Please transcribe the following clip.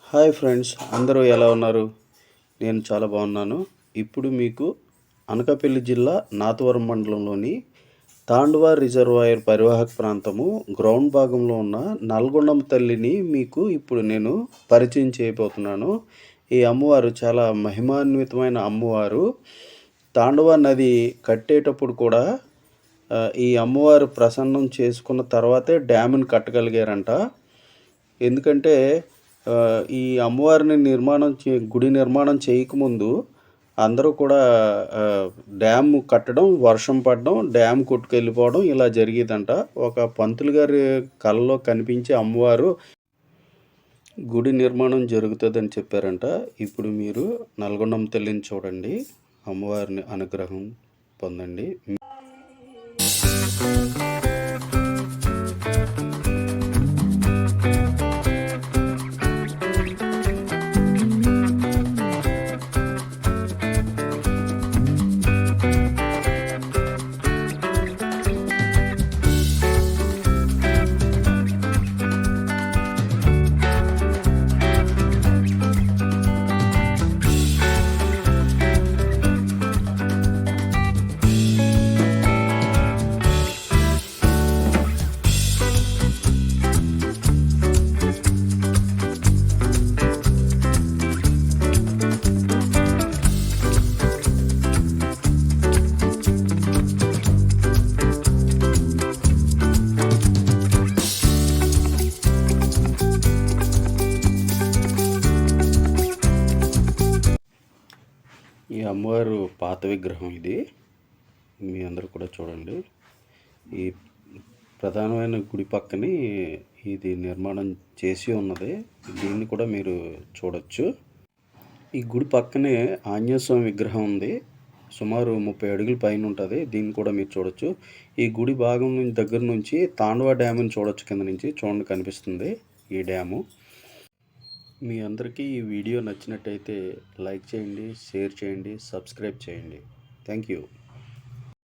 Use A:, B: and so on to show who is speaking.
A: Hi friends, అందరూ ఎలా ఉన్నారు? నేను చాలా బాగున్నాను. ఇప్పుడు మీకు అనకాపల్లి జిల్లా నాతవరం మండలంలోని తాండవ రిజర్వాయర్ పరివాహక ప్రాంతము గ్రౌండ్ భాగంలో ఉన్న నల్గొండమ్మ తల్లిని మీకు ఇప్పుడు నేను పరిచయం చేయబోతున్నాను. ఈ అమ్మవారు చాలా మహిమాన్వితమైన అమ్మవారు. తాండవ నది కట్టేటప్పుడు కూడా ఈ అమ్మవారు ప్రసన్నం చేసుకున్న తర్వాతే డ్యామ్ని కట్టగలిగారంట. ఎందుకంటే ఈ అమ్మవారిని గుడి నిర్మాణం చేయకముందు అందరూ కూడా డ్యామ్ కట్టడం, వర్షం పడడం, డ్యామ్ కొట్టుకెళ్ళిపోవడం ఇలా జరిగేదంట. ఒక పంతులు గారి కలలో కనిపించే అమ్మవారు గుడి నిర్మాణం జరుగుతుందని చెప్పారంట. ఇప్పుడు మీరు నల్గొండమ్మ తల్లిని చూడండి, అమ్మవారిని అనుగ్రహం పొందండి. ఈ అమ్మవారు పాత విగ్రహం ఇది, మీ అందరూ కూడా చూడండి. ఈ ప్రధానమైన గుడి పక్కనే ఇది నిర్మాణం చేసి ఉన్నది. దీన్ని కూడా మీరు చూడొచ్చు. ఈ గుడి పక్కనే ఆంజనేయ స్వామి విగ్రహం ఉంది. సుమారు 30 అడుగుల పైన ఉంటుంది. దీన్ని కూడా మీరు చూడొచ్చు. ఈ గుడి భాగం దగ్గర నుంచి తాండవ డ్యామ్ని చూడొచ్చు. కింద నుంచి చూడండి, కనిపిస్తుంది ఈ డ్యాము. మీ అందరికీ ఈ వీడియో నచ్చినట్టయితే లైక్ చేయండి, షేర్ చేయండి, సబ్స్క్రైబ్ చేయండి. Thank you.